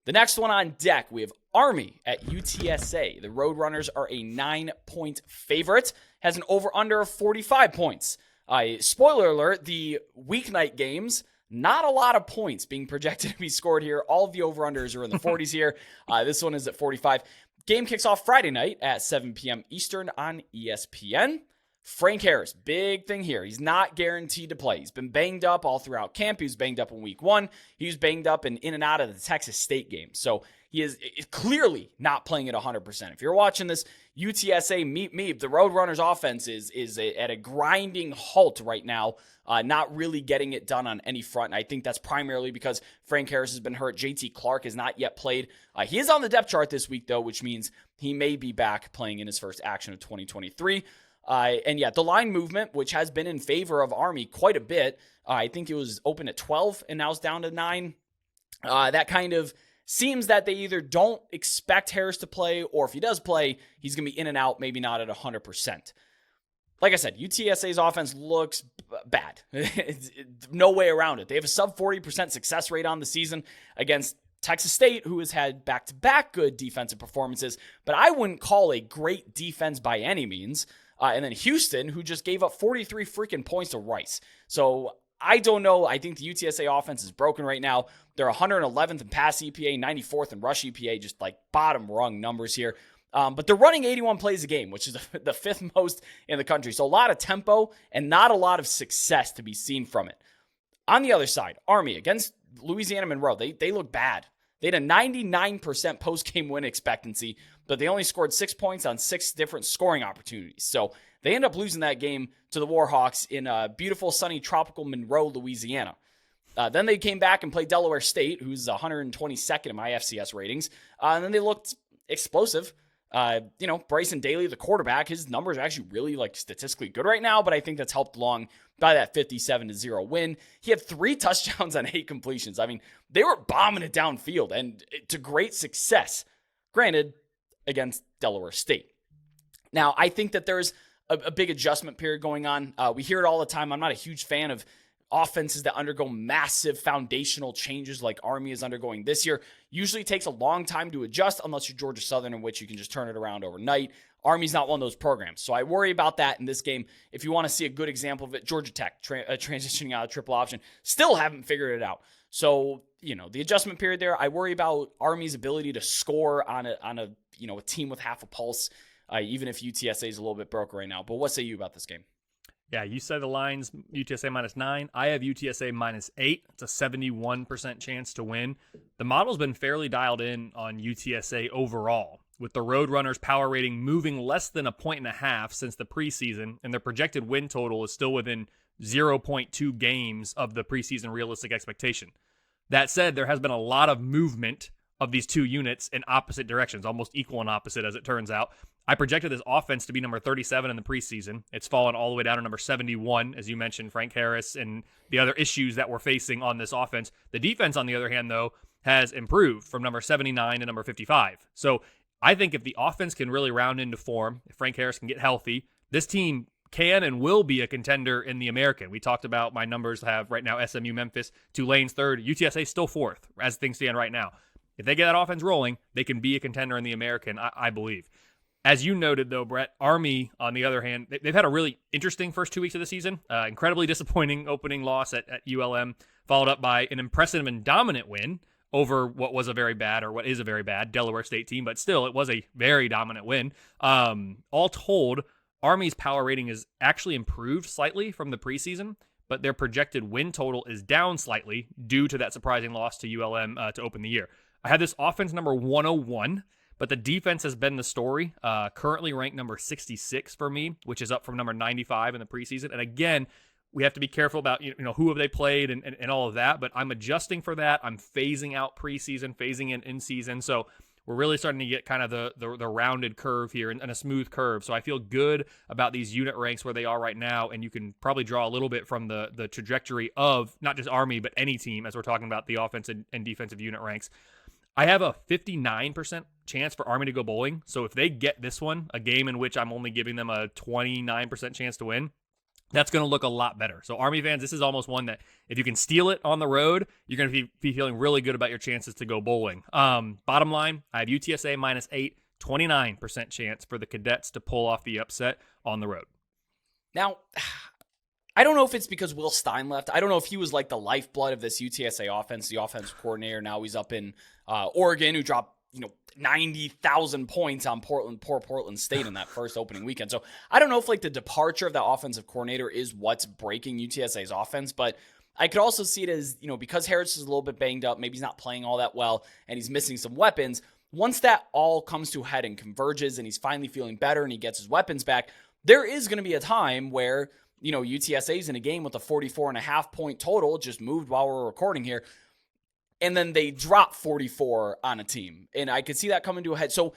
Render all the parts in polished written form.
The next one on deck, we have Army at UTSA. The Roadrunners are a 9-point favorite, has an over-under of 45 points. Spoiler alert, the weeknight games, not a lot of points being projected to be scored here. All of the over-unders are in the 40s here. This one is at 45. Game kicks off Friday night at 7 p.m. Eastern on ESPN. Frank Harris, big thing here. He's not guaranteed to play. He's been banged up all throughout camp. He was banged up in week 1. He was banged up in and out of the Texas State game. So he is clearly not playing at 100%. If you're watching this UTSA meet me, the Roadrunners offense is at a grinding halt right now, not really getting it done on any front. And I think that's primarily because Frank Harris has been hurt. JT Clark has not yet played. He is on the depth chart this week, though, which means he may be back playing in his first action of 2023. And yeah, the line movement, which has been in favor of Army quite a bit. I think it was open at 12 and now it's down to 9. That kind of seems that they either don't expect Harris to play, or if he does play, he's going to be in and out, maybe not at 100%. Like I said, UTSA's offense looks bad. No way around it. They have a sub 40% success rate on the season against Texas State, who has had back-to-back good defensive performances, but I wouldn't call a great defense by any means. And then Houston, who just gave up 43 freaking points to Rice. So I don't know. I think the UTSA offense is broken right now. They're 111th in pass EPA, 94th in rush EPA, just like bottom rung numbers here. But they're running 81 plays a game, which is the 5th most in the country. So a lot of tempo and not a lot of success to be seen from it. On the other side, Army against Louisiana Monroe, they look bad. They had a 99% post-game win expectancy, but they only scored 6 points on 6 different scoring opportunities. So they end up losing that game to the Warhawks in beautiful, sunny, tropical Monroe, Louisiana. Then they came back and played Delaware State, who's 122nd in my FCS ratings. And then they looked explosive. Bryson Daly, the quarterback, his numbers are actually really statistically good right now, but I think that's helped along by that 57-0 win. He had 3 touchdowns on 8 completions. I mean, they were bombing it downfield and to great success, granted, against Delaware State. Now, I think that there's a big adjustment period going on. We hear it all the time. I'm not a huge fan of offenses that undergo massive foundational changes like Army is undergoing this year. Usually takes a long time to adjust unless you're Georgia Southern, in which you can just turn it around overnight. Army's not one of those programs. So I worry about that in this game. If you want to see a good example of it, Georgia Tech transitioning out of triple option, still haven't figured it out. So, the adjustment period there, I worry about Army's ability to score on a team with half a pulse, even if UTSA is a little bit broke right now. But what say you about this game? Yeah, you said the line's UTSA -9. I have UTSA -8. It's a 71% chance to win. The model's been fairly dialed in on UTSA overall, with the Roadrunners power rating moving less than 1.5 points since the preseason, and their projected win total is still within 0.2 games of the preseason realistic expectation. That said, there has been a lot of movement of these two units in opposite directions, almost equal and opposite as it turns out. I projected this offense to be number 37 in the preseason. It's fallen all the way down to number 71, as you mentioned, Frank Harris and the other issues that we're facing on this offense. The defense, on the other hand, though, has improved from number 79 to number 55. So I think if the offense can really round into form, if Frank Harris can get healthy, this team can and will be a contender in the American. We talked about my numbers have right now SMU, Memphis, Tulane's 3rd, UTSA still 4th as things stand right now. If they get that offense rolling, they can be a contender in the American, I believe. As you noted, though, Brett, Army, on the other hand, they've had a really interesting first 2 weeks of the season. Incredibly disappointing opening loss at ULM, followed up by an impressive and dominant win over what is a very bad Delaware State team, but still, it was a very dominant win. All told, Army's power rating is actually improved slightly from the preseason, but their projected win total is down slightly due to that surprising loss to ULM to open the year. I had this offense number 101, but the defense has been the story. Currently ranked number 66 for me, which is up from number 95 in the preseason. And again, we have to be careful about who have they played and all of that, but I'm adjusting for that. I'm phasing out preseason, phasing in season. So we're really starting to get kind of the rounded curve here and a smooth curve. So I feel good about these unit ranks where they are right now, and you can probably draw a little bit from the trajectory of not just Army, but any team as we're talking about the offense and defensive unit ranks. I have a 59% chance for Army to go bowling. So if they get this one, a game in which I'm only giving them a 29% chance to win, that's going to look a lot better. So Army fans, this is almost one that if you can steal it on the road, you're going to be feeling really good about your chances to go bowling. Bottom line, I have UTSA -8, 29% chance for the Cadets to pull off the upset on the road. Now, I don't know if it's because Will Stein left. I don't know if he was like the lifeblood of this UTSA offense, the offensive coordinator. Now he's up in Oregon, who dropped 90,000 points on poor Portland State in that first opening weekend. So I don't know if like the departure of that offensive coordinator is what's breaking UTSA's offense, but I could also see it as, because Harris is a little bit banged up, maybe he's not playing all that well, and he's missing some weapons. Once that all comes to a head and converges and he's finally feeling better and he gets his weapons back, there is going to be a time where, UTSA's in a game with a 44.5 point total, just moved while we're recording here, and then they drop 44 on a team. And I could see that coming to a head. So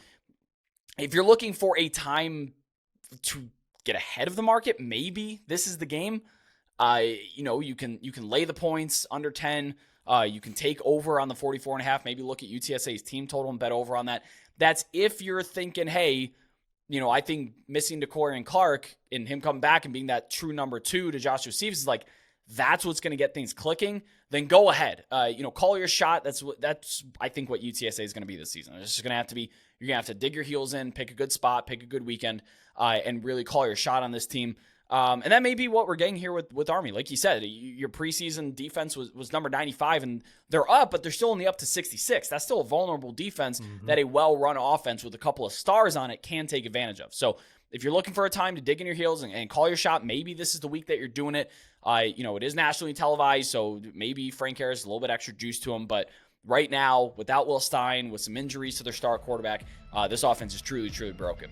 if you're looking for a time to get ahead of the market, maybe this is the game. You can lay the points under 10. You can take over on the 44.5, maybe look at UTSA's team total and bet over on that. That's if you're thinking, hey, I think missing DeCory and Clark and him coming back and being that true number 2 to Joshua Stevens is like, that's what's going to get things clicking. Then go ahead. Call your shot. That's I think what UTSA is going to be this season. It's just going to have to be, you're going to have to dig your heels in, pick a good spot, pick a good weekend, and really call your shot on this team. And that may be what we're getting here with Army. Like you said, your preseason defense was number 95, and they're up, but they're still only up to 66. That's still a vulnerable defense that a well-run offense with a couple of stars on it can take advantage of. So if you're looking for a time to dig in your heels and call your shot, maybe this is the week that you're doing it. It is nationally televised, so maybe Frank Harris, a little bit extra juice to him. But right now, without Will Stein, with some injuries to their star quarterback, this offense is truly, truly broken.